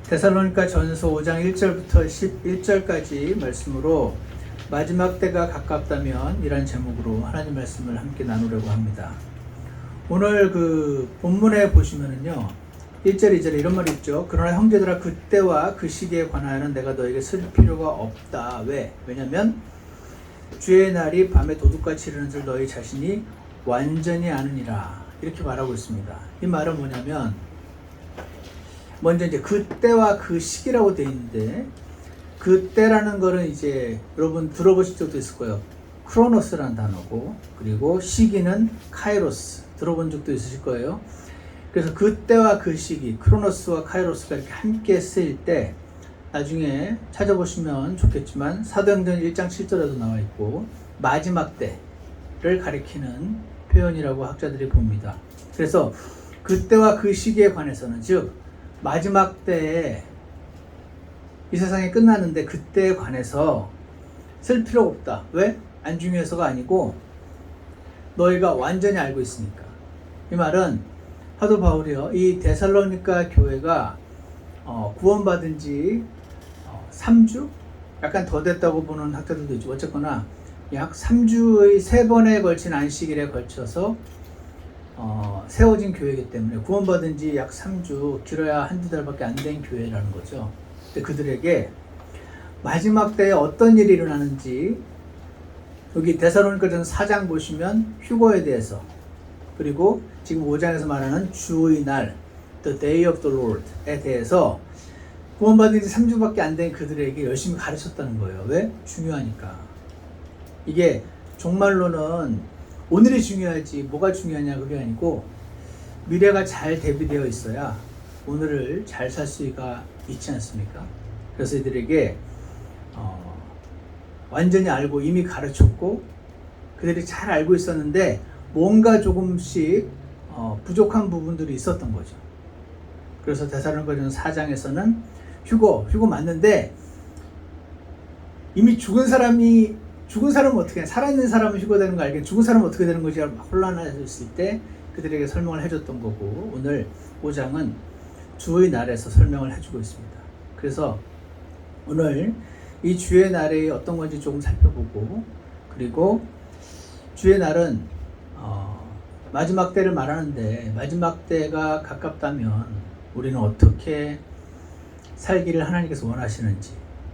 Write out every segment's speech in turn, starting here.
데살로니가 전서 5장 1절부터 11절까지 말씀으로 마지막 때가 가깝다면 이란 제목으로 하나님 말씀을 함께 나누려고 합니다. 오늘 그 본문에 보시면은요 1절 2절에 이런 말이 있죠. 그러나 형제들아 그때와 그 시기에 관하여는 내가 너에게 쓸 필요가 없다. 왜냐면 주의 날이 밤에 도둑같이 이르는 줄 너희 자신이 완전히 아느니라. 이렇게 말하고 있습니다. 이 말은 뭐냐면 먼저 이제 그때와 그 시기라고 되어 있는데 그때라는 거는 이제 여러분 들어보실 적도 있을 거예요. 크로노스라는 단어고 그리고 시기는 카이로스 들어본 적도 있으실 거예요. 그래서 그때와 그 시기 크로노스와 카이로스가 이렇게 함께 쓰일 때 나중에 찾아보시면 좋겠지만 사도행전 1장 7절에도 나와 있고 마지막 때를 가리키는 표현이라고 학자들이 봅니다. 그래서 그때와 그 시기에 관해서는 즉 마지막 때에 이 세상이 끝나는데 그때에 관해서 쓸 필요가 없다. 왜? 안 중요해서가 아니고 너희가 완전히 알고 있으니까. 이 말은 사도 바울이요. 이 데살로니가 교회가 구원받은 지 3주? 약간 더 됐다고 보는 학자들도 있죠. 어쨌거나 약 3주의 3번에 걸친 안식일에 걸쳐서 세워진 교회이기 때문에 구원받은 지 약 3주, 길어야 한두 달밖에 안 된 교회라는 거죠. 근데 그들에게 마지막 때에 어떤 일이 일어나는지 여기 데살로니가전서 4장 보시면 휴거에 대해서 그리고 지금 5장에서 말하는 주의 날 The Day of the Lord에 대해서 구원받은 지 3주밖에 안 된 그들에게 열심히 가르쳤다는 거예요. 왜? 중요하니까. 이게 종말로는 오늘이 중요하지 뭐가 중요하냐 그게 아니고 미래가 잘 대비되어 있어야 오늘을 잘 살 수가 있지 않습니까? 그래서 이들에게 완전히 알고 이미 가르쳤고 그들이 잘 알고 있었는데 뭔가 조금씩 부족한 부분들이 있었던 거죠. 그래서 데살로니가전서 4장에서는 휴거 맞는데 이미 죽은 사람은 어떻게 해? 살아있는 사람은 휴거되는 거 알겠는데 죽은 사람은 어떻게 되는 거지? 혼란했을 때 그들에게 설명을 해줬던 거고 오늘 5장은 주의 날에서 설명을 해주고 있습니다. 그래서 오늘 이 주의 날이 어떤 건지 조금 살펴보고 그리고 주의 날은 마지막 때를 말하는데 마지막 때가 가깝다면 우리는 어떻게 살기를 하나님께서 원하시는지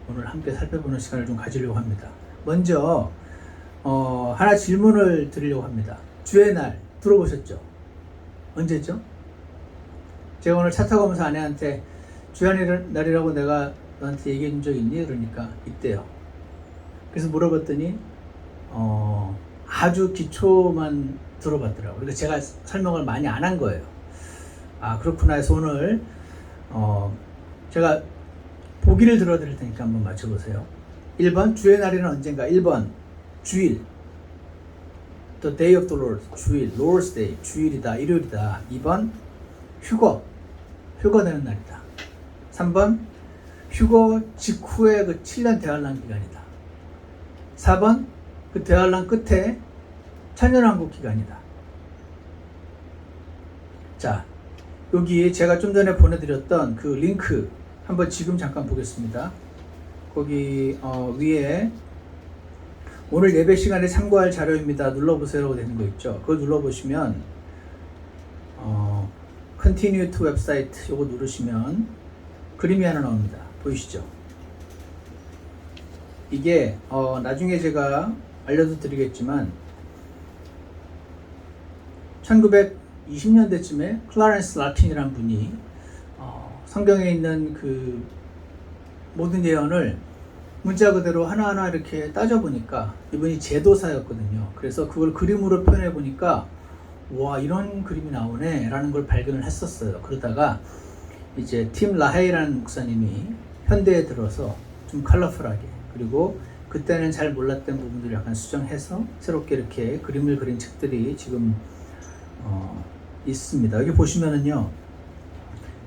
오늘 함께 살펴보는 시간을 좀 가지려고 합니다. 먼저 하나 질문을 드리려고 합니다. 주의 날 들어보셨죠? 언제죠? 제가 오늘 차 타고 오면서 아내한테 주의 날이라고 내가 너한테 얘기해 준 적 있니? 그러니까 있대요. 그래서 물어봤더니 아주 기초만 들어봤더라고요. 그러니까 제가 설명을 많이 안 한 거예요. 아 그렇구나 해서 오늘 제가 보기를 들어드릴 테니까 한번 맞춰보세요. 1번 주의 날에는 언젠가. 1번 주일 The Day of the Lord 주일 Lord's Day 주일이다 일요일이다. 2번 휴거되는 날이다. 3번 휴거 직후에 그 7년 대환란 기간이다. 4번 그 대환란 끝에 천년왕국 기간이다. 자 여기 제가 좀 전에 보내드렸던 그 링크 한번 지금 잠깐 보겠습니다. 거기 위에 오늘 예배 시간에 참고할 자료입니다. 눌러보세요라고 되는 거 있죠. 그거 눌러보시면 Continue to 웹사이트 요거 누르시면 그림이 하나 나옵니다. 보이시죠? 이게 나중에 제가 알려도 드리겠지만 1920년대쯤에 클라렌스 라틴이라는 분이 성경에 있는 그 모든 예언을 문자 그대로 하나하나 이렇게 따져보니까 이분이 제도사였거든요. 그래서 그걸 그림으로 표현해보니까 와 이런 그림이 나오네 라는 걸 발견을 했었어요. 그러다가 이제 팀 라헤이라는 목사님이 현대에 들어서 좀 컬러풀하게 그리고 그때는 잘 몰랐던 부분들을 약간 수정해서 새롭게 이렇게 그림을 그린 책들이 지금 있습니다. 여기 보시면은요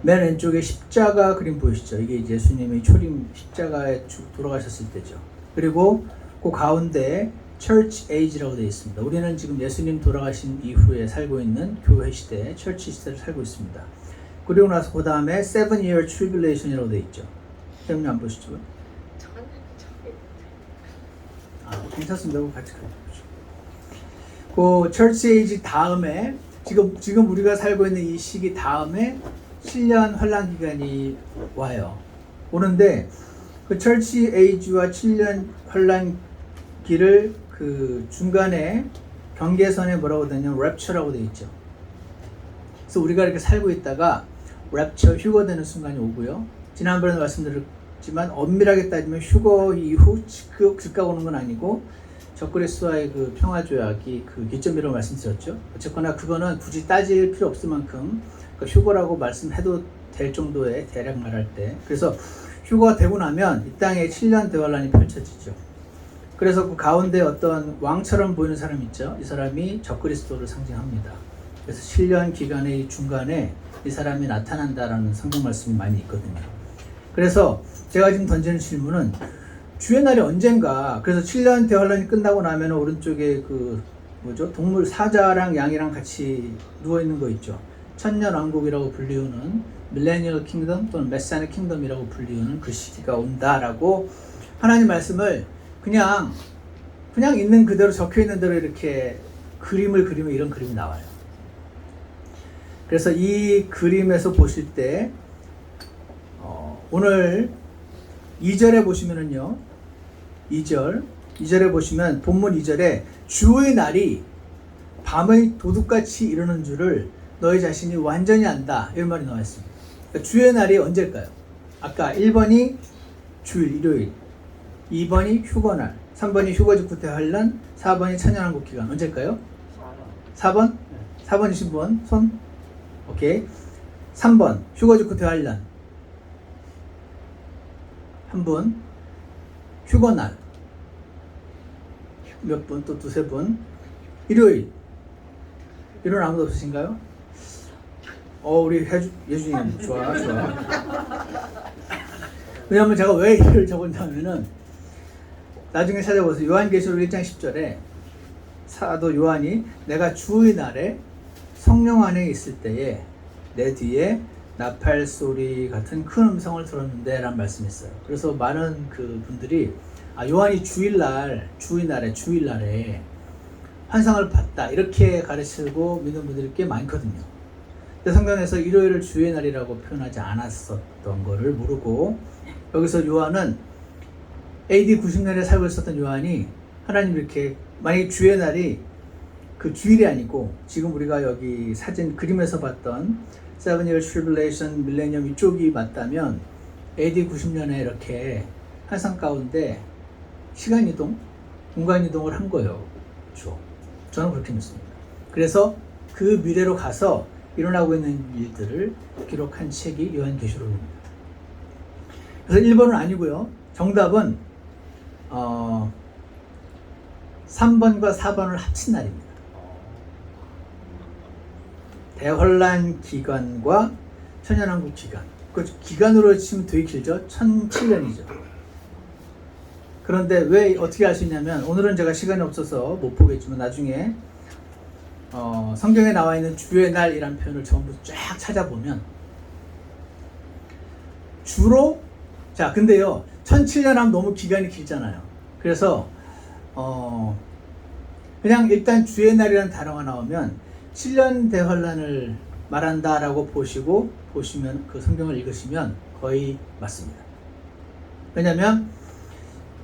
맨 왼쪽에 십자가 그림 보이시죠? 이게 예수님의 초림 십자가에 돌아가셨을 때죠. 그리고 그 가운데 Church Age라고 되어 있습니다. 우리는 지금 예수님 돌아가신 이후에 살고 있는 교회 시대, 철치 시대를 살고 있습니다. 그리고 나서 그 다음에 7-year tribulation이라고 돼 있죠. 때문에 안 보시죠? 괜찮습니다. 같이 가보죠. 그 church age 다음에 지금 우리가 살고 있는 이 시기 다음에 7년 환란 기간이 와요. 오는데 그 church age와 7년 환란기를 그 중간에 경계선에 뭐라고 되냐면 rapture라고 되어 있죠. 그래서 우리가 이렇게 살고 있다가 rapture 휴거되는 순간이 오고요. 지난번에 말씀드렸지만 엄밀하게 따지면 휴거 이후 즉각 오는 건 아니고 적그리스도와의 그 평화조약이 그 기점이라고 말씀드렸죠. 어쨌거나 그거는 굳이 따질 필요 없을 만큼 그러니까 휴거라고 말씀해도 될 정도의 대략 말할 때. 그래서 휴거가 되고 나면 이 땅에 7년 대환란이 펼쳐지죠. 그래서 그 가운데 어떤 왕처럼 보이는 사람 있죠. 이 사람이 적그리스도를 상징합니다. 그래서 7년 기간의 중간에 이 사람이 나타난다라는 성경 말씀이 많이 있거든요. 그래서 제가 지금 던지는 질문은 주의 날이 언젠가, 그래서 7년 대환란이 끝나고 나면 오른쪽에 그 동물 사자랑 양이랑 같이 누워 있는 거 있죠. 천년 왕국이라고 불리우는 밀레니얼 킹덤 또는 메시아닉 킹덤이라고 불리우는 그 시기가 온다라고 하나님 말씀을 그냥 있는 그대로 적혀 있는 대로 이렇게 그림을 그리면 이런 그림이 나와요. 그래서 이 그림에서 보실 때 오늘 2절에 보시면은요, 2절에 보시면 본문 2절에 주의 날이 밤의 도둑같이 이르는 줄을 너희 자신이 완전히 안다, 이런 말이 나와 있습니다. 그러니까 주의 날이 언제일까요? 아까 1번이 주일, 일요일, 2번이 휴거날, 3번이 휴거 직후 대환란, 4번이 천년왕국 기간. 언제일까요? 4번? 4번이신 분 손? 오케이. 3번 휴거 직후 대환란 한 분, 휴거날 몇 분, 또 두세 분, 일요일 아무도 없으신가요? 우리 예준님 좋아. 왜냐하면 제가 왜 이를 적었냐면은 나중에 찾아보세요. 요한계시록 1장 10절에 사도 요한이 내가 주의 날에 성령 안에 있을 때에 내 뒤에 나팔 소리 같은 큰 음성을 들었는데 라는 말씀이 있어요. 그래서 많은 그 분들이 요한이 주일날에 환상을 봤다 이렇게 가르치고 믿는 분들이 꽤 많거든요. 근데 성경에서 일요일을 주의 날이라고 표현하지 않았었던 거를 모르고 여기서 요한은 AD 90년에 살고 있었던 요한이 하나님 이렇게 만약에 주의 날이 그 주일이 아니고 지금 우리가 여기 사진 그림에서 봤던 7-year tribulation, 밀레니엄 이쪽이 맞다면 AD 90년에 이렇게 환상 가운데 시간 이동, 공간 이동을 한 거예요. 그렇죠? 저는 그렇게 믿습니다. 그래서 그 미래로 가서 일어나고 있는 일들을 기록한 책이 요한계시록입니다. 그래서 1번은 아니고요. 정답은 3번과 4번을 합친 날입니다. 대환란 기간과 천년왕국 기간. 그 기간으로 치면 되게 길죠. 1007년이죠. 그런데 왜 어떻게 알 수 있냐면 오늘은 제가 시간이 없어서 못 보겠지만 나중에 성경에 나와 있는 주의 날이라는 표현을 전부 쫙 찾아보면 주로 근데요 1007년 하면 너무 기간이 길잖아요. 그래서 그냥 일단 주의 날이라는 단어가 나오면 7년 대환란을 말한다라고 보시면 그 성경을 읽으시면 거의 맞습니다. 왜냐하면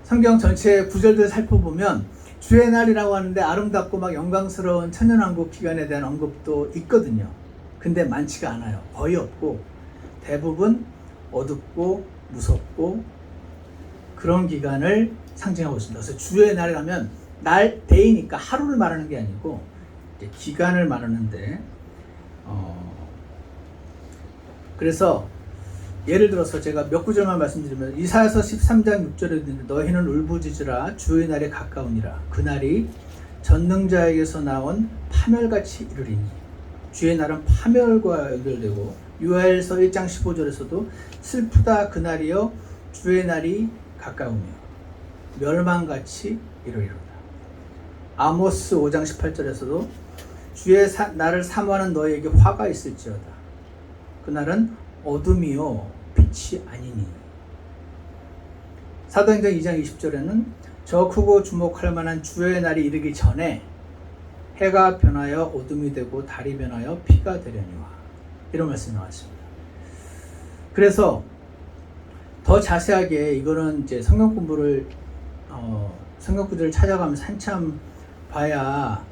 성경 전체 구절들 살펴보면 주의 날이라고 하는데 아름답고 막 영광스러운 천년왕국 기간에 대한 언급도 있거든요. 근데 많지가 않아요. 거의 없고 대부분 어둡고 무섭고 그런 기간을 상징하고 있습니다. 그래서 주의 날이라면 데이니까 하루를 말하는 게 아니고 기간을 말하는데 그래서 예를 들어서 제가 몇 구절만 말씀드리면 이사야서 13장 6절에 있는데 너희는 울부짖으라 주의 날이 가까우니라 그날이 전능자에게서 나온 파멸같이 이르리니 주의 날은 파멸과 연결되고 요엘서 1장 15절에서도 슬프다 그날이여 주의 날이 가까우며 멸망같이 이르리로다. 아모스 5장 18절에서도 주의 날을 사모하는 너희에게 화가 있을지어다. 그날은 어둠이요 빛이 아니니. 사도행전 2장 20절에는 저 크고 주목할 만한 주의 날이 이르기 전에 해가 변하여 어둠이 되고 달이 변하여 피가 되려니와, 이런 말씀이 나왔습니다. 그래서 더 자세하게 이거는 이제 성경 공부를 성경 구절을 찾아가면서 한참 봐야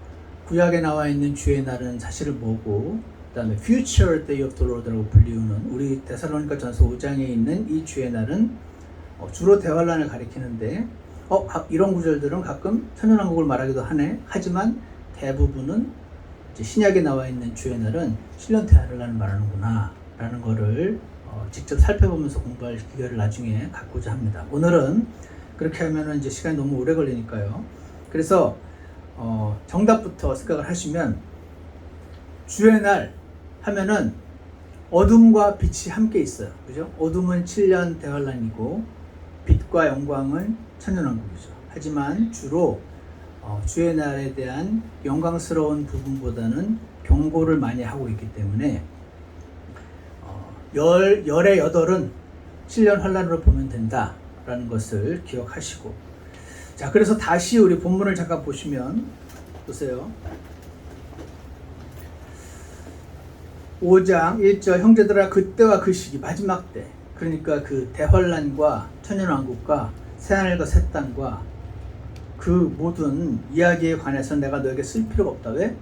구약에 나와 있는 주의 날은 사실을 뭐고, 그 다음에 Future Day of the Lord라고 불리우는 우리 데살로니가 전서 5장에 있는 이 주의 날은 주로 대환란을 가리키는데 이런 구절들은 가끔 천연왕국을 말하기도 하지만 대부분은 이제 신약에 나와 있는 주의 날은 7년 대환란을 말하는구나 라는 거를 직접 살펴보면서 공부할 기회를 나중에 갖고자 합니다. 오늘은 그렇게 하면 이제 시간이 너무 오래 걸리니까요. 그래서 정답부터 생각을 하시면, 주의 날 하면은 어둠과 빛이 함께 있어요. 그죠? 어둠은 7년 대환란이고 빛과 영광은 천년왕국이죠. 하지만 주로 주의 날에 대한 영광스러운 부분보다는 경고를 많이 하고 있기 때문에 열의 여덟은 7년 환란으로 보면 된다라는 것을 기억하시고, 자, 그래서 다시 우리 본문을 잠깐 보시면 보세요. 5장 1절 형제들아 그때와 그 시기, 마지막 때, 그러니까 그 대환란과 천년왕국과 새하늘과 새 땅과 그 모든 이야기에 관해서 내가 너에게 쓸 필요가 없다. 왜?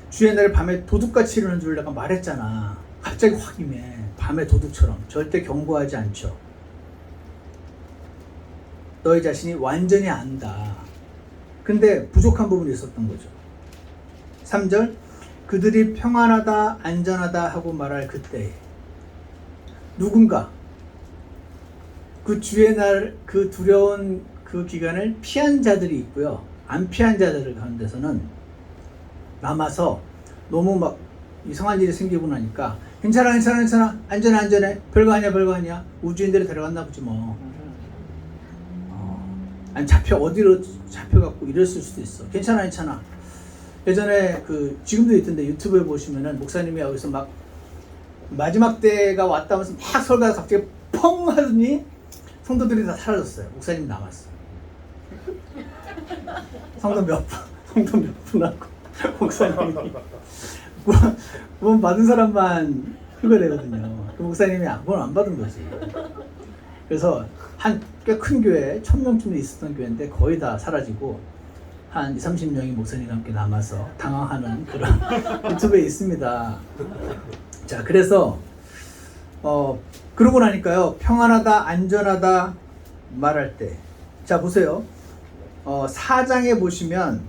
주의 날에 밤에 도둑같이 이르는 줄 내가 말했잖아. 갑자기 확 임해. 밤에 도둑처럼. 절대 경고하지 않죠. 너희 자신이 완전히 안다. 근데 부족한 부분이 있었던 거죠. 3절 그들이 평안하다 안전하다 하고 말할 그때에 누군가 그 주의 날 그 두려운 그 기간을 피한 자들이 있고요. 안 피한 자들 가운데서는 남아서 너무 막 이상한 일이 생기고 나니까 괜찮아 안전해 별거 아니야 우주인들이 데려갔나 보지 뭐. 아니 어디로 잡혀갖고 이랬을 수도 있어. 괜찮아 예전에 지금도 있던데 유튜브에 보시면은 목사님이 여기서 막 마지막 때가 왔다면서 막 설교하다 갑자기 펑 하더니 성도들이 다 사라졌어요. 목사님이 남았어. 성도 몇 분 하고 목사님이 구원 받은 사람만 휴가되거든요. 그 목사님이 구원 안 받은 거지. 그래서 꽤 큰 교회 1000명쯤 있었던 교회인데 거의 다 사라지고 한 20-30명이 목사님과 함께 남아서 당황하는 그런 유튜브에 있습니다. 자, 그래서 그러고 나니까요, 평안하다 안전하다 말할 때, 자 보세요. 4장에 보시면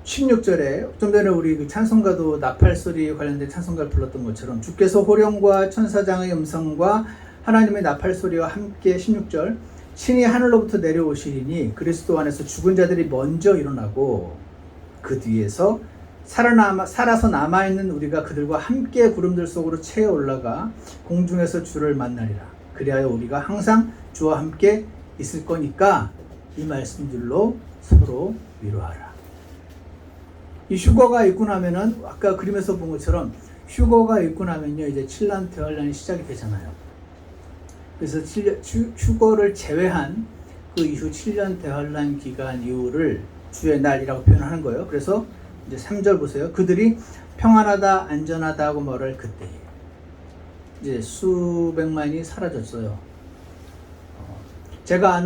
16절에 좀 전에 우리 그 찬송가도 나팔소리 관련된 찬송가를 불렀던 것처럼 주께서 호령과 천사장의 음성과 하나님의 나팔소리와 함께 16절 신이 하늘로부터 내려오시리니 그리스도 안에서 죽은 자들이 먼저 일어나고 그 뒤에서 살아서 남아있는 우리가 그들과 함께 구름들 속으로 채어 올라가 공중에서 주를 만나리라. 그리하여 우리가 항상 주와 함께 있을 거니까 이 말씀들로 서로 위로하라. 이 휴거가 있고 나면은 아까 그림에서 본 것처럼 휴거가 있고 나면요 이제 7년 대환란이 시작이 되잖아요. 그래서 휴거를 제외한 그 이후 7년 대환란 기간 이후를 주의 날이라고 표현하는 거예요. 그래서 이제 3절 보세요. 그들이 평안하다 안전하다 하고 말할 그때에 이제 수백만이 사라졌어요. 제가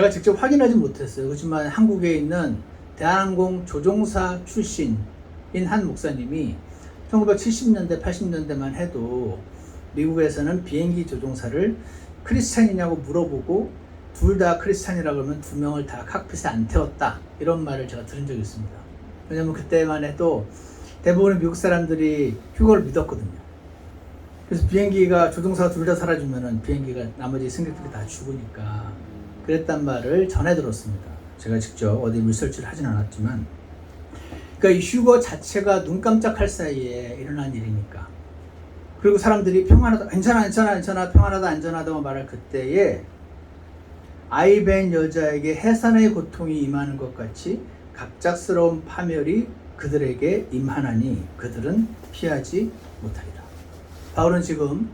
직접 확인하지 못했어요. 그렇지만 한국에 있는 대한항공 조종사 출신인 한 목사님이 1970년대 80년대만 해도 미국에서는 비행기 조종사를 크리스찬이냐고 물어보고 둘 다 크리스찬이라고 그러면 2명을 다 칵핏에 안 태웠다, 이런 말을 제가 들은 적이 있습니다. 왜냐면 그때만 해도 대부분의 미국 사람들이 휴거를 믿었거든요. 그래서 비행기가 조종사가 둘 다 사라지면은 비행기가 나머지 승객들이 다 죽으니까 그랬단 말을 전해 들었습니다. 제가 직접 어디 리서치를 하진 않았지만, 그러니까 이 휴거 자체가 눈 깜짝할 사이에 일어난 일이니까. 그리고 사람들이 평안하다, 괜찮아, 평안하다, 안전하다고 말할 그때에 아이벤 여자에게 해산의 고통이 임하는 것 같이 갑작스러운 파멸이 그들에게 임하나니 그들은 피하지 못하리라. 바울은 지금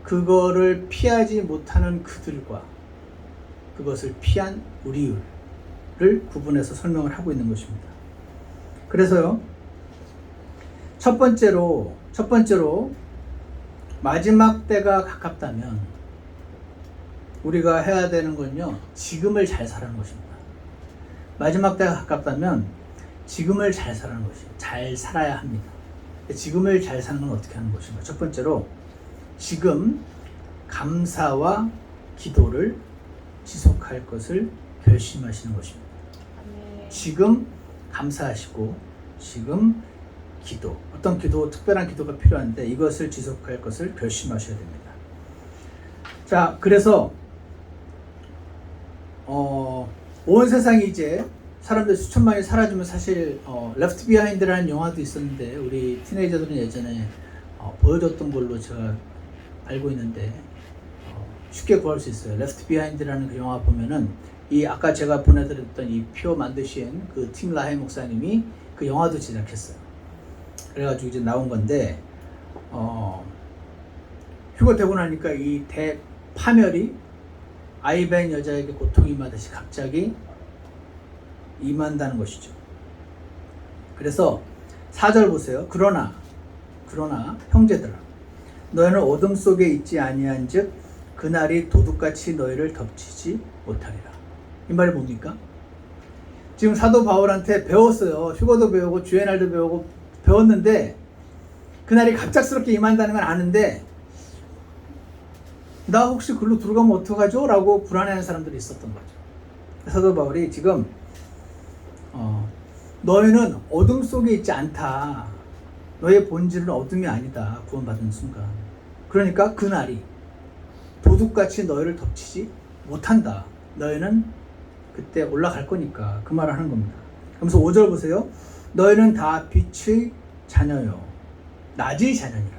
그거를 피하지 못하는 그들과 그것을 피한 우리를 구분해서 설명을 하고 있는 것입니다. 그래서요, 첫 번째로 마지막 때가 가깝다면 우리가 해야 되는 건요, 지금을 잘 살아는 것입니다. 마지막 때가 가깝다면 지금을 잘 살아는 것이에요. 잘 살아야 합니다. 지금을 잘 사는 건 어떻게 하는 것인가? 첫 번째로 지금 감사와 기도를 지속할 것을 결심하시는 것입니다. 지금 감사하시고 지금 기도, 어떤 기도, 특별한 기도가 필요한데 이것을 지속할 것을 결심하셔야 됩니다. 자, 그래서 온 세상이 이제 사람들 수천만이 사라지면 사실 레프트 비하인드라는 영화도 있었는데 우리 티네이저들은 예전에 보여줬던 걸로 제가 알고 있는데 쉽게 구할 수 있어요. 레프트 비하인드라는 그 영화 보면은 이 아까 제가 보내드렸던 이 표 만드신 그 팀 라헤 목사님이 그 영화도 제작했어요. 그래가지고 이제 나온 건데 휴가 되고 나니까 이 대파멸이 아이벤 여자에게 고통이 임하듯이 갑자기 임한다는 것이죠. 그래서 4절 보세요. 그러나 형제들아 너희는 어둠 속에 있지 아니한즉 그날이 도둑같이 너희를 덮치지 못하리라. 이 말이 뭡니까? 지금 사도 바울한테 배웠어요. 휴거도 배우고 주의 날도 배우고 배웠는데 그날이 갑작스럽게 임한다는 건 아는데 나 혹시 글로 들어가면 어떡하죠? 라고 불안해하는 사람들이 있었던 거죠. 사도 바울이 지금 너희는 어둠 속에 있지 않다. 너의 본질은 어둠이 아니다. 구원받은 순간. 그러니까 그날이 도둑같이 너희를 덮치지 못한다. 너희는 그때 올라갈 거니까 그 말을 하는 겁니다. 그러면서 5절 보세요. 너희는 다 빛의 자녀요 낮의 자녀니라.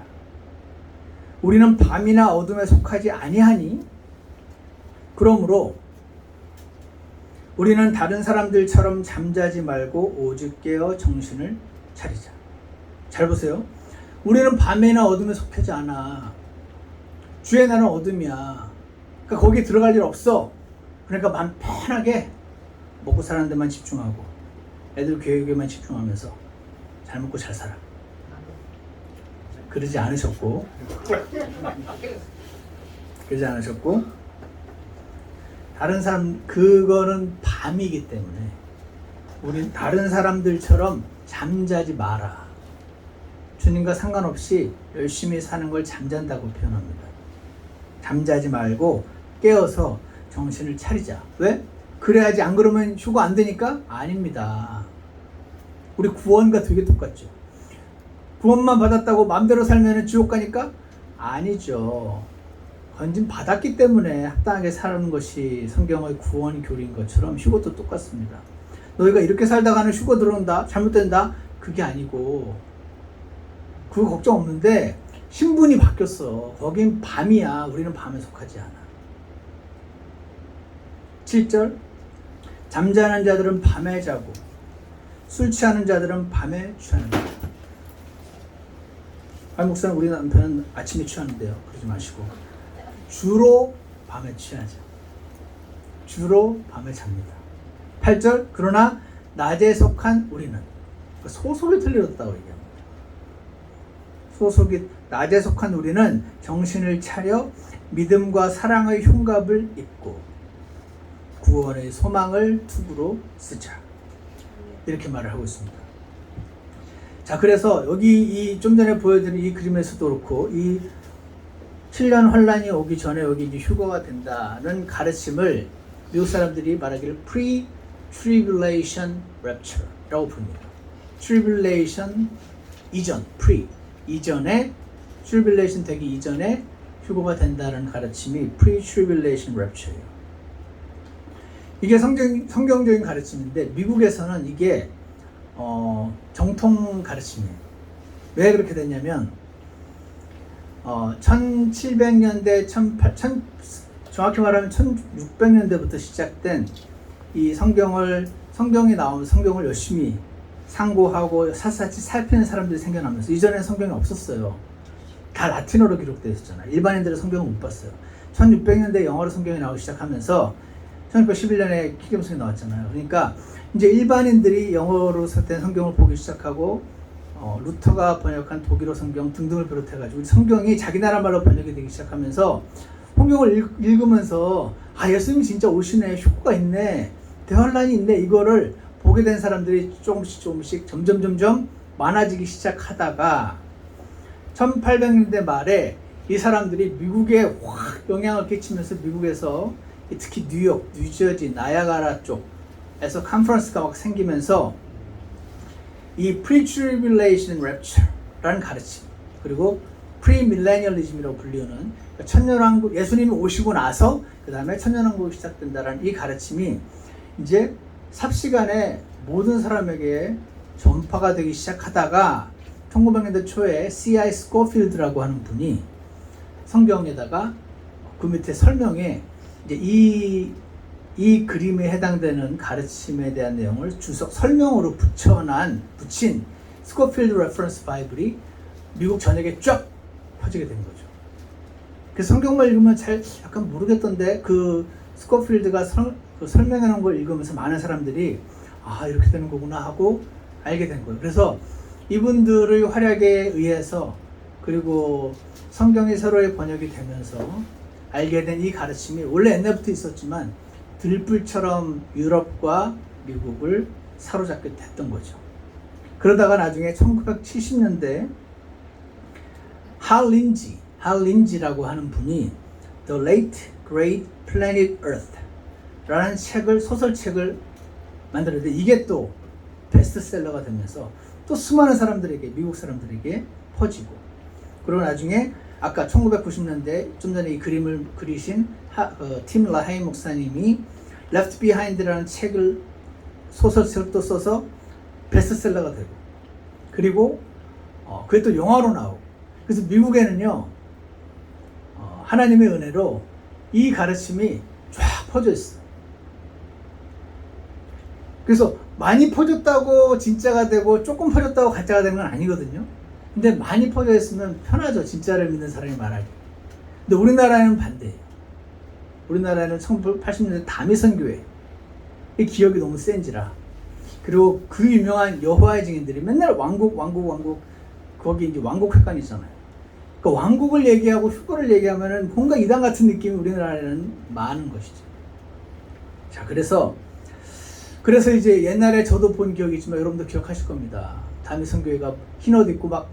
우리는 밤이나 어둠에 속하지 아니하니 그러므로 우리는 다른 사람들처럼 잠자지 말고 오직 깨어 정신을 차리자. 잘 보세요. 우리는 밤이나 어둠에 속하지 않아. 주의 날은 어둠이야. 그러니까 거기 들어갈 일 없어. 그러니까 마음 편하게 먹고 사는 데만 집중하고 애들 교육에만 집중하면서 잘 먹고 잘 살아. 그러지 않으셨고 다른 사람 그거는 밤이기 때문에 우린 다른 사람들처럼 잠자지 마라. 주님과 상관없이 열심히 사는 걸 잠잔다고 표현합니다. 잠자지 말고 깨어서 정신을 차리자. 왜? 그래야지. 안 그러면 휴가 안 되니까? 아닙니다. 우리 구원과 되게 똑같죠. 구원만 받았다고 마음대로 살면 지옥 가니까? 아니죠. 건진 받았기 때문에 합당하게 사는 것이 성경의 구원 교리인 것처럼 휴거도 똑같습니다. 너희가 이렇게 살다가는 휴거 들어온다, 잘못된다, 그게 아니고 그거 걱정 없는데 신분이 바뀌었어. 거긴 밤이야. 우리는 밤에 속하지 않아. 7절 잠자는 자들은 밤에 자고 술 취하는 자들은 밤에 취하는다. 목사님 우리 남편은 아침에 취하는데요. 그러지 마시고 주로 밤에 취하죠. 주로 밤에 잡니다. 8절 그러나 낮에 속한 우리는 소속이 틀렸다고 얘기합니다. 소속이 낮에 속한 우리는 정신을 차려 믿음과 사랑의 흉갑을 입고 구원의 소망을 투구로 쓰자. 이렇게 말을 하고 있습니다. 자, 그래서 여기 이 좀 전에 보여드린 이 그림에서도 그렇고 이 7년 환란이 오기 전에 여기 이제 휴거가 된다는 가르침을 미국 사람들이 말하기를 pre-tribulation rapture라고 부릅니다. tribulation 이전, 이전에 tribulation 되기 이전에 휴거가 된다는 가르침이 pre-tribulation rapture예요. 이게 성경적인 가르침인데 미국에서는 이게 정통 가르침이에요. 왜 그렇게 됐냐면 1700년대, 정확히 말하면 1600년대부터 시작된 이 성경이 나오면 성경을 열심히 상고하고 샅샅이 살피는 사람들이 생겨나면서 이전에 성경이 없었어요. 다 라틴어로 기록되어 있었잖아요. 일반인들의 성경을 못 봤어요. 1600년대 영어로 성경이 나오기 시작하면서 1611년에 킹제임스가 나왔잖아요. 그러니까 이제 일반인들이 영어로 된 성경을 보기 시작하고 루터가 번역한 독일어 성경 등등을 비롯해가지고 성경이 자기 나라 말로 번역이 되기 시작하면서 성경을 읽으면서 예수님이 진짜 오시네, 효과가 있네, 대환란이 있네, 이거를 보게 된 사람들이 조금씩 점점 많아지기 시작하다가 1800년대 말에 이 사람들이 미국에 확 영향을 끼치면서 미국에서 특히 뉴욕, 뉴저지, 나야가라 쪽에서 컨퍼런스가 막 생기면서 이 pre-tribulation rapture라는 가르침, 그리고 pre-millennialism이라고 불리우는 천년왕국, 예수님이 오시고 나서 그 다음에 천년왕국이 시작된다라는 이 가르침이 이제 삽시간에 모든 사람에게 전파가 되기 시작하다가 1900년대 초에 C.I. 스코필드라고 하는 분이 성경에다가 그 밑에 설명에 이제 이 그림에 해당되는 가르침에 대한 내용을 설명으로 붙인 스코필드 레퍼런스 바이블이 미국 전역에 쫙 퍼지게 된 거죠. 그래서 성경만 읽으면 잘 약간 모르겠던데 그 스코필드가 설명해 놓은 걸 읽으면서 많은 사람들이 이렇게 되는 거구나 하고 알게 된 거예요. 그래서 이분들의 활약에 의해서 그리고 성경이 서로의 번역이 되면서 알게 된 이 가르침이 원래 옛날부터 있었지만 들불처럼 유럽과 미국을 사로잡게 됐던 거죠. 그러다가 나중에 1970년대 할 린지라고 하는 분이 The Late Great Planet Earth 라는 소설책을 만들었는데 이게 또 베스트셀러가 되면서 또 수많은 사람들에게, 미국 사람들에게 퍼지고, 그리고 나중에 아까 1990년대 좀 전에 이 그림을 그리신 팀 라하이 목사님이 Left Behind라는 소설책을 또 써서 베스트셀러가 되고, 그리고 그게 또 영화로 나오고, 그래서 미국에는요 하나님의 은혜로 이 가르침이 쫙 퍼져 있어요. 그래서 많이 퍼졌다고 진짜가 되고 조금 퍼졌다고 가짜가 되는 건 아니거든요. 근데 많이 퍼져 있으면 편하죠, 진짜를 믿는 사람이 말하기. 근데 우리나라에는 반대예요. 우리나라에는 1980년대 다미선교회 이 기억이 너무 센지라, 그리고 그 유명한 여호와의 증인들이 맨날 왕국 거기 이제 왕국회관이잖아요. 그러니까 왕국을 얘기하고 휴거를 얘기하면은 뭔가 이단 같은 느낌이 우리나라에는 많은 것이죠. 자, 그래서 이제 옛날에 저도 본 기억이 있지만 여러분도 기억하실 겁니다. 다미선교회가 흰 옷 입고 막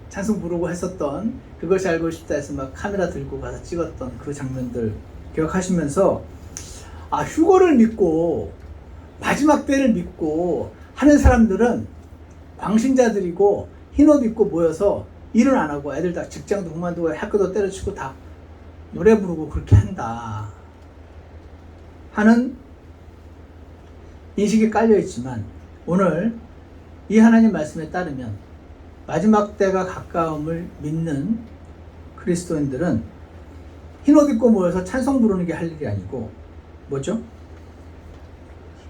찬송 부르고 했었던, 그것이 알고 싶다 해서 막 카메라 들고 가서 찍었던 그 장면들 기억하시면서 휴거를 믿고 마지막 때를 믿고 하는 사람들은 광신자들이고 흰 옷 입고 모여서 일은 안 하고 애들 다 직장도 그만두고 학교도 때려치고 다 노래 부르고 그렇게 한다 하는 인식이 깔려있지만, 오늘 이 하나님 말씀에 따르면 마지막 때가 가까움을 믿는 그리스도인들은 흰옷 입고 모여서 찬송 부르는 게 할 일이 아니고 뭐죠?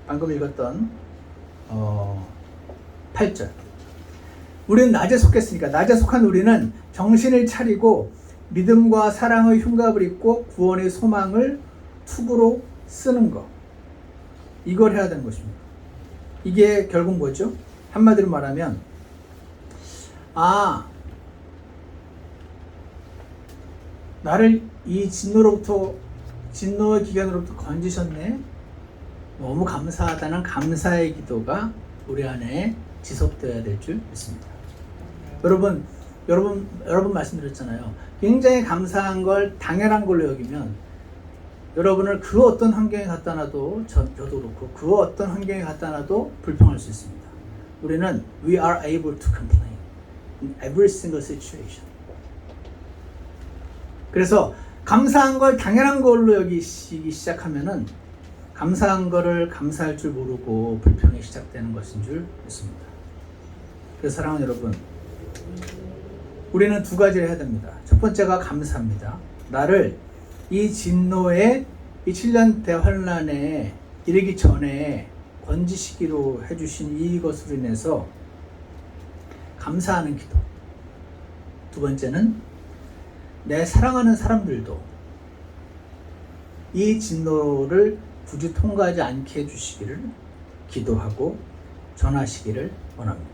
방금 읽었던 8절, 우리는 낮에 속했으니까, 낮에 속한 우리는 정신을 차리고 믿음과 사랑의 흉갑을 입고 구원의 소망을 투구로 쓰는 것, 이걸 해야 되는 것입니다. 이게 결국 뭐죠? 한마디로 말하면 나를 이 진노의 기간으로부터 건지셨네, 너무 감사하다는 감사의 기도가 우리 안에 지속되어야 될 줄 믿습니다. 여러분 말씀드렸잖아요. 굉장히 감사한 걸 당연한 걸로 여기면 여러분을 그 어떤 환경에 갖다 놔도, 저도 그렇고 그 어떤 환경에 갖다 놔도 불평할 수 있습니다. 우리는 we are able to complain in every single situation. 그래서 감사한 걸 당연한 걸로 여기시기 시작하면은 감사한 거를 감사할 줄 모르고 불평이 시작되는 것인 줄 믿습니다. 그래서 사랑하는 여러분, 우리는 두 가지를 해야 됩니다. 첫 번째가 감사합니다. 나를 이 진노의 이 7년 대환란에 이르기 전에 건지시기로 해주신 이것으로 인해서 감사하는 기도. 두 번째는 내 사랑하는 사람들도 이 진노를 굳이 통과하지 않게 해주시기를 기도하고 전하시기를 원합니다.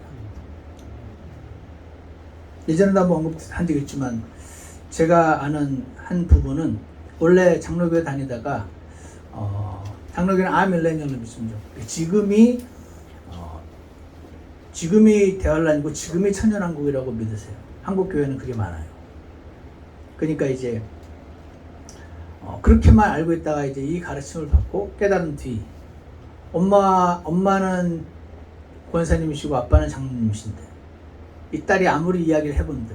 예전에도 한번 언급한 적이 있지만 제가 아는 한 부부는 원래 장로교회 다니다가 장로교회는 아밀레니엄을 믿습니다. 지금이 대환란이고 지금이 천년왕국이라고 믿으세요. 한국 교회는 그게 많아요. 그러니까 이제 그렇게만 알고 있다가 이제 이 가르침을 받고 깨달은 뒤 엄마는 권사님이시고 아빠는 장로님이신데 이 딸이 아무리 이야기를 해본들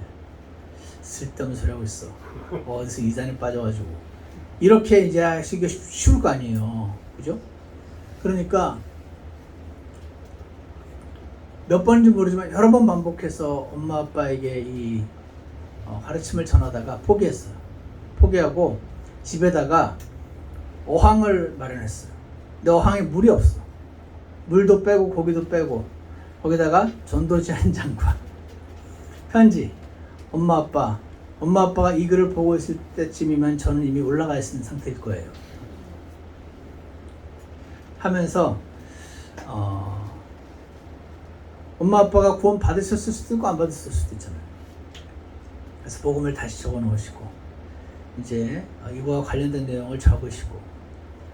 쓸데없는 소리 하고 있어. 어디서 이단에 빠져가지고 이렇게 이제 하시기 쉬울 거 아니에요. 그죠? 그러니까 몇 번인지 모르지만 여러 번 반복해서 엄마 아빠에게 이 가르침을 전하다가 포기했어요. 포기하고 집에다가 어항을 마련했어요. 근데 어항에 물이 없어. 물도 빼고 고기도 빼고 거기다가 전도지 한 장과 편지. 엄마 아빠가 이 글을 보고 있을 때쯤이면 저는 이미 올라가 있는 상태일 거예요. 하면서 엄마 아빠가 구원 받으셨을 수도 있고 안 받으셨을 수도 있잖아요. 그래서 복음을 다시 적어 놓으시고 이제 이거와 관련된 내용을 적으시고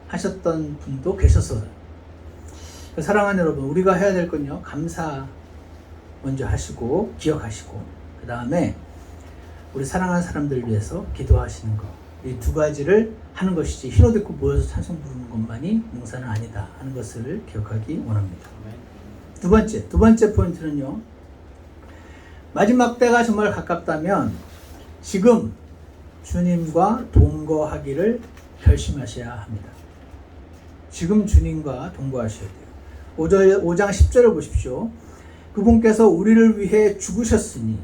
하셨던 분도 계셨어요. 사랑하는 여러분, 우리가 해야 될 건요, 감사 먼저 하시고 기억하시고 그 다음에 우리 사랑하는 사람들을 위해서 기도하시는 것, 이 두 가지를 하는 것이지 흰 옷 입고 모여서 찬송 부르는 것만이 능사는 아니다 하는 것을 기억하기 원합니다. 두 번째 포인트는요, 마지막 때가 정말 가깝다면 지금 주님과 동거하기를 결심하셔야 합니다. 지금 주님과 동거하셔야 돼요. 5장 10절을 보십시오. 그분께서 우리를 위해 죽으셨으니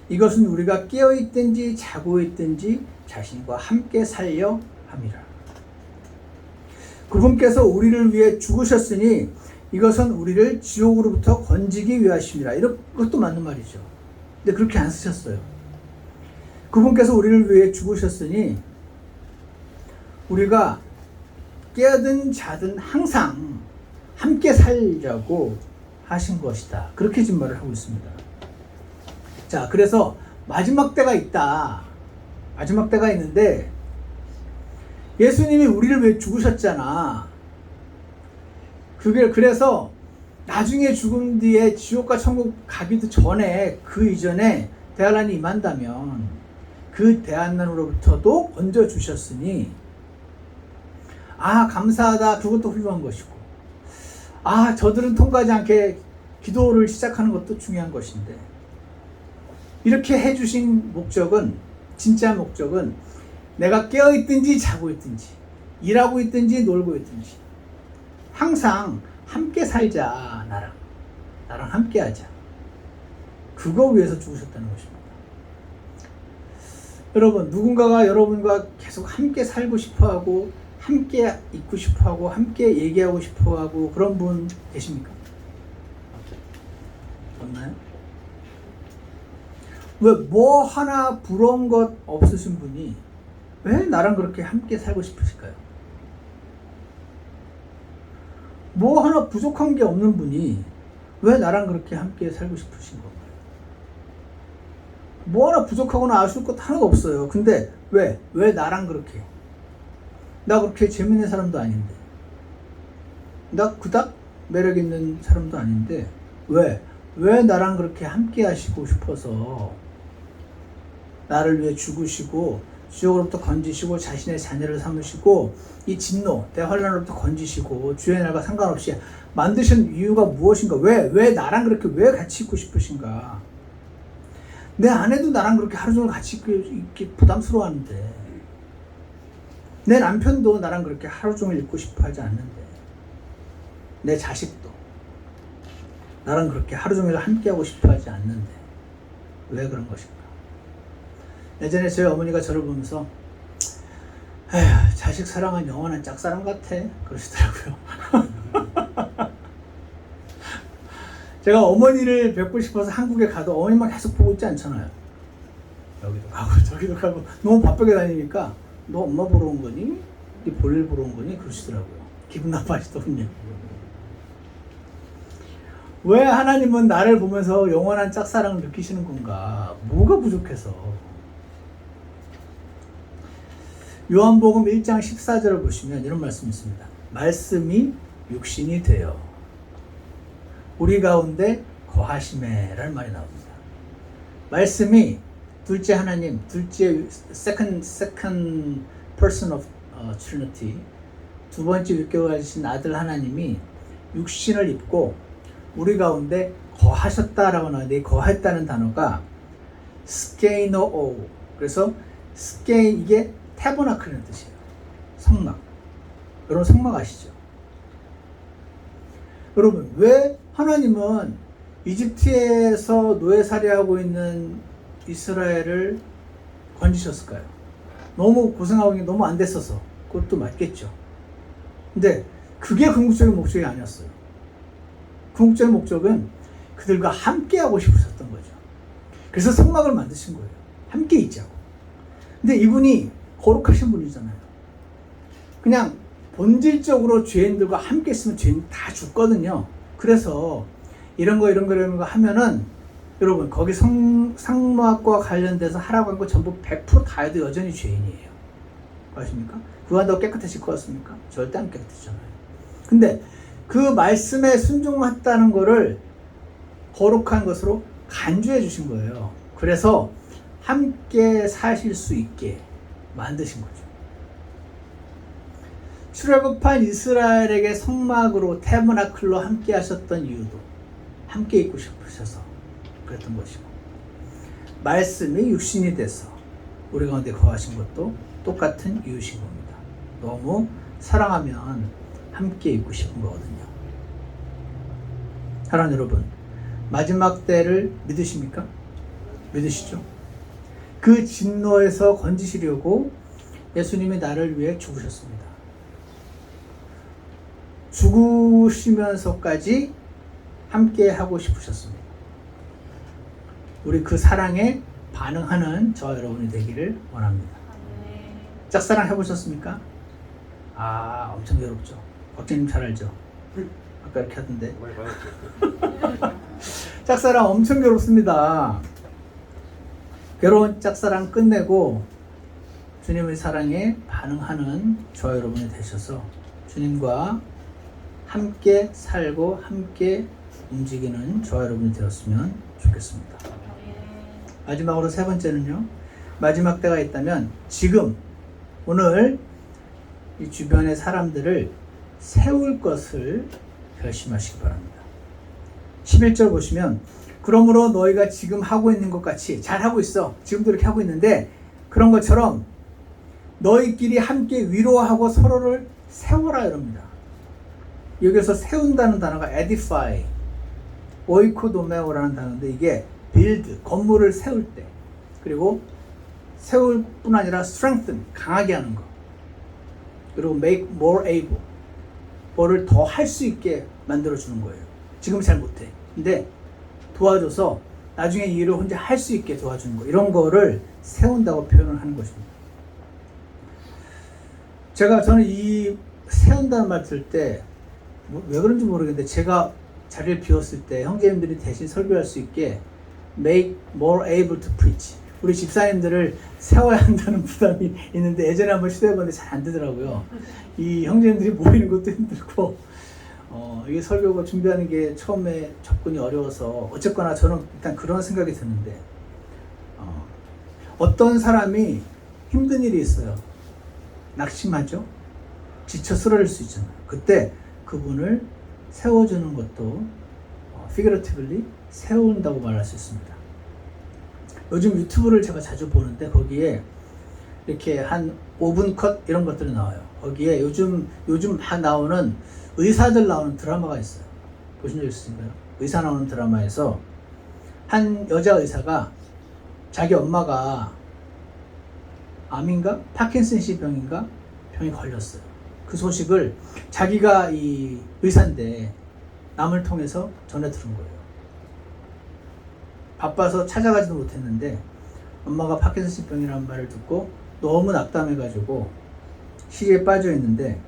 이것은 우리가 깨어있든지 자고 있든지 자신과 함께 살려 함이라. 그분께서 우리를 위해 죽으셨으니 이것은 우리를 지옥으로부터 건지기 위하심이라. 이것도 맞는 말이죠. 근데 그렇게 안 쓰셨어요. 그분께서 우리를 위해 죽으셨으니 우리가 깨어든 자든 항상 함께 살자고 하신 것이다. 그렇게 지금 말을 하고 있습니다. 자, 그래서 마지막 때가 있다. 마지막 때가 있는데 예수님이 우리를 위해 죽으셨잖아. 그래서 나중에 죽은 뒤에 지옥과 천국 가기도 전에 그 이전에 대환란이 임한다면 그 대환란으로부터도 건져주셨으니 감사하다. 그것도 훌륭한 것이고 저들은 통과하지 않게 기도를 시작하는 것도 중요한 것인데 이렇게 해주신 목적은, 진짜 목적은 내가 깨어있든지 자고 있든지 일하고 있든지 놀고 있든지 항상 함께 살자. 나랑 함께 하자. 그거 위해서 죽으셨다는 것입니다. 여러분, 누군가가 여러분과 계속 함께 살고 싶어하고 함께 있고 싶어하고 함께 얘기하고 싶어하고 그런 분 계십니까? 없나요? 왜 뭐 하나 부러운 것 없으신 분이 왜 나랑 그렇게 함께 살고 싶으실까요? 뭐 하나 부족한 게 없는 분이 왜 나랑 그렇게 함께 살고 싶으신 건가요? 뭐 하나 부족하거나 아쉬울 것 하나도 없어요. 근데 왜 나랑 그렇게? 나 그렇게 재밌는 사람도 아닌데, 나 그닥 매력 있는 사람도 아닌데 왜 나랑 그렇게 함께 하시고 싶어서 나를 위해 죽으시고 지옥으로부터 건지시고 자신의 자녀를 삼으시고 이 진노, 대환란으로부터 건지시고 주의 날과 상관없이 만드신 이유가 무엇인가? 왜 나랑 그렇게 왜 같이 있고 싶으신가? 내 아내도 나랑 그렇게 하루 종일 같이 있기 부담스러워하는데, 내 남편도 나랑 그렇게 하루 종일 있고 싶어 하지 않는데, 내 자식도 나랑 그렇게 하루 종일 함께 하고 싶어 하지 않는데 왜 그런 것인가? 예전에 저희 어머니가 저를 보면서 에휴, 자식 사랑은 영원한 짝사랑 같아 그러시더라고요. 제가 어머니를 뵙고 싶어서 한국에 가도 어머니만 계속 보고 있지 않잖아요. 여기도 가고 저기도 가고 너무 바쁘게 다니니까 너 엄마 보러 온 거니? 네 볼일 보러 온 거니? 그러시더라고요. 기분 나빠하시더군요. 왜 하나님은 나를 보면서 영원한 짝사랑을 느끼시는 건가? 뭐가 부족해서? 요한복음 1장 14절을 보시면 이런 말씀이 있습니다. 말씀이 육신이 되어 우리 가운데 거하심에 라는 말이 나옵니다. 말씀이 둘째 하나님, 둘째 second person of Trinity, 두 번째 육교하신 아들 하나님이 육신을 입고 우리 가운데 거하셨다라고 나오는데 거했다는 단어가 스케이노오, 그래서 이게 태버나클이라는 뜻이에요. 성막. 여러분 성막 아시죠? 여러분 왜 하나님은 이집트에서 노예살이하고 있는 이스라엘을 건지셨을까요? 너무 고생하고 너무 안 됐어서. 그것도 맞겠죠. 근데 그게 궁극적인 목적이 아니었어요. 궁극적인 목적은 그들과 함께 하고 싶으셨던 거죠. 그래서 성막을 만드신 거예요. 함께 있자고. 근데 이분이 거룩하신 분이잖아요. 그냥 본질적으로 죄인들과 함께 있으면 죄인 다 죽거든요. 그래서 이런 거 하면은 여러분 거기 상막과 관련돼서 하라고 한 거 전부 100% 다 해도 여전히 죄인이에요. 아십니까? 그거 한다고 깨끗해질 것 같습니까? 절대 안 깨끗해지잖아요. 근데 그 말씀에 순종했다는 거를 거룩한 것으로 간주해 주신 거예요. 그래서 함께 사실 수 있게 만드신 거죠. 출애굽한 이스라엘에게 성막으로 태버나클로 함께 하셨던 이유도 함께 있고 싶으셔서 그랬던 것이고, 말씀이 육신이 돼서 우리 가운데 거하신 것도 똑같은 이유신 겁니다. 너무 사랑하면 함께 있고 싶은 거거든요. 사랑하는 여러분, 마지막 때를 믿으십니까? 믿으시죠? 그 진노에서 건지시려고 예수님이 나를 위해 죽으셨습니다. 죽으시면서까지 함께 하고 싶으셨습니다. 우리 그 사랑에 반응하는 저와 여러분이 되기를 원합니다. 짝사랑 해보셨습니까? 엄청 괴롭죠. 박재님 잘 알죠? 아까 이렇게 하던데. 짝사랑 엄청 괴롭습니다. 괴로운 짝사랑 끝내고 주님의 사랑에 반응하는 저와 여러분이 되셔서 주님과 함께 살고 함께 움직이는 저와 여러분이 되었으면 좋겠습니다. 마지막으로 세 번째는요, 마지막 때가 있다면 지금 오늘 이 주변의 사람들을 세울 것을 결심하시기 바랍니다. 11절 보시면, 그러므로 너희가 지금 하고 있는 것 같이 잘하고 있어. 지금도 이렇게 하고 있는데 그런 것처럼 너희끼리 함께 위로하고 서로를 세워라 이럽니다. 여기서 세운다는 단어가 edify, 오이코도메오라는 단어인데 이게 build, 건물을 세울 때, 그리고 세울 뿐 아니라 strengthen, 강하게 하는 거, 그리고 make more able, 뭐를 더 할 수 있게 만들어주는 거예요. 지금 잘 못해. 근데 도와줘서 나중에 이 일을 혼자 할 수 있게 도와주는 거, 이런 거를 세운다고 표현을 하는 것입니다. 저는 이 세운다는 말 들을 때 왜 그런지 모르겠는데, 제가 자리를 비웠을 때 형제님들이 대신 설교할 수 있게 make more able to preach, 우리 집사님들을 세워야 한다는 부담이 있는데 예전에 한번 시도해봤는데 잘 안 되더라고요. 이 형제님들이 모이는 것도 힘들고 이게 설교가 준비하는 게 처음에 접근이 어려워서, 어쨌거나 저는 일단 그런 생각이 드는데, 어떤 사람이 힘든 일이 있어요. 낙심하죠. 지쳐 쓰러질 수 있잖아요. 그때 그분을 세워주는 것도 figuratively 세운다고 말할 수 있습니다. 요즘 유튜브를 제가 자주 보는데 거기에 이렇게 한 5분 컷 이런 것들이 나와요. 거기에 요즘 막 나오는 의사들 나오는 드라마가 있어요. 보신 적 있으신가요? 의사 나오는 드라마에서 한 여자 의사가 자기 엄마가 암인가? 파킨슨씨 병인가? 병이 걸렸어요. 그 소식을 자기가 이 의사인데 남을 통해서 전해 들은 거예요. 바빠서 찾아가지도 못했는데 엄마가 파킨슨 병이라는 말을 듣고 너무 낙담해가지고 시리에 빠져 있는데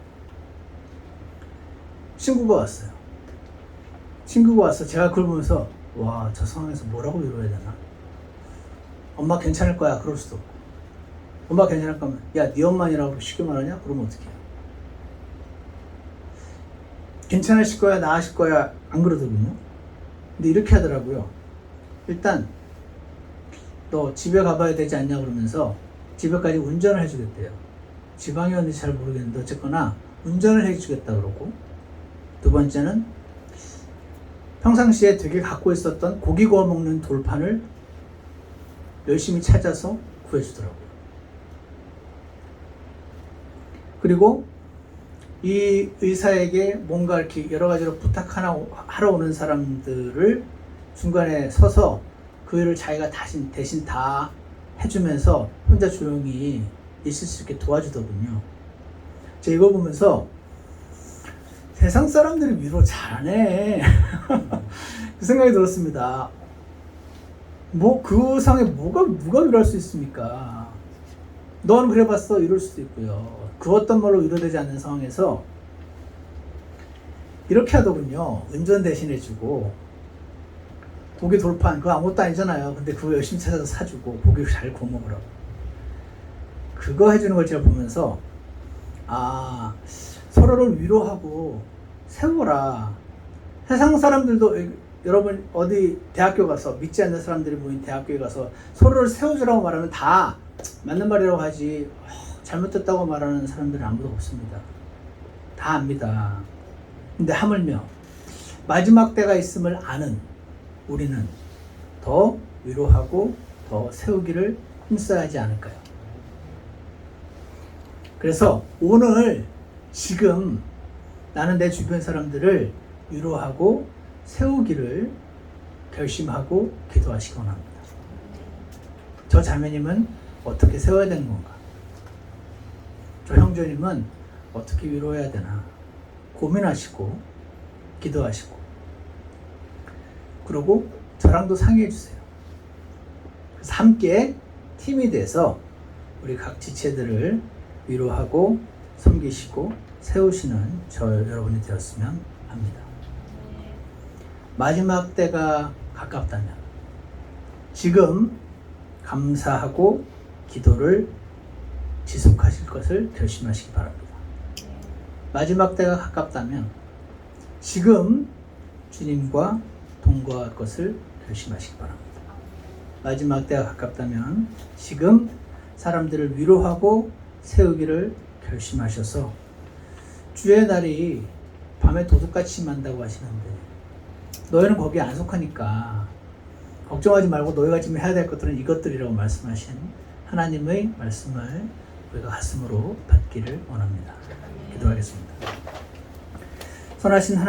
친구가 왔어요. 친구가 와서 제가 그걸 보면서 와, 저 상황에서 뭐라고 위로해야 되나? 엄마 괜찮을 거야. 그럴 수도 없고. 엄마 괜찮을 거면 야, 네 엄마니라고 쉽게 말하냐? 그러면 어떡해? 괜찮으실 거야? 나으실 거야? 안 그러더군요. 근데 이렇게 하더라고요. 일단 너 집에 가봐야 되지 않냐 그러면서 집에까지 운전을 해주겠대요. 지방이 어딘지 잘 모르겠는데 어쨌거나 운전을 해주겠다 그러고, 두 번째는 평상시에 되게 갖고 있었던 고기 구워 먹는 돌판을 열심히 찾아서 구해주더라고요. 그리고 이 의사에게 뭔가 이렇게 여러 가지로 부탁하러 오는 사람들을 중간에 서서 그 일을 자기가 대신 다 해주면서 혼자 조용히 있을 수 있게 도와주더군요. 제가 이거 보면서 세상 사람들이 위로 잘하네 그 생각이 들었습니다. 뭐 그 상에 누가 위로할 수 있습니까? 넌 그래봤어? 이럴 수도 있고요. 그 어떤 말로 위로되지 않는 상황에서 이렇게 하더군요. 운전 대신해주고 고기 돌판 그거 아무것도 아니잖아요. 근데 그거 열심히 찾아서 사주고 고기 잘 구워 먹으라고 그거 해주는 걸 제가 보면서 아, 서로를 위로하고 세워라. 세상 사람들도 여러분 어디 대학교 가서 믿지 않는 사람들이 모인 대학교에 가서 서로를 세워주라고 말하면 다 맞는 말이라고 하지 잘못됐다고 말하는 사람들은 아무도 없습니다. 다 압니다. 근데 하물며 마지막 때가 있음을 아는 우리는 더 위로하고 더 세우기를 힘써야 하지 않을까요? 그래서 오늘 지금 나는 내 주변 사람들을 위로하고 세우기를 결심하고 기도하시기 원합니다. 저 자매님은 어떻게 세워야 되는 건가? 저 형제님은 어떻게 위로해야 되나? 고민하시고 기도하시고 그리고 저랑도 상의해 주세요. 그래서 함께 팀이 돼서 우리 각 지체들을 위로하고 섬기시고 세우시는 저 여러분이 되었으면 합니다. 마지막 때가 가깝다면 지금 감사하고 기도를 지속하실 것을 결심하시기 바랍니다. 마지막 때가 가깝다면 지금 주님과 동거할 것을 결심하시기 바랍니다. 마지막 때가 가깝다면 지금 사람들을 위로하고 세우기를 결심하셔서 주의 날이 밤에 도둑같이 임한다고 하시는데 너희는 거기에 안 속하니까 걱정하지 말고 너희가 지금 해야 될 것들은 이것들이라고 말씀하신 하나님의 말씀을 우리가 가슴으로 받기를 원합니다. 기도하겠습니다. 선하신 하나님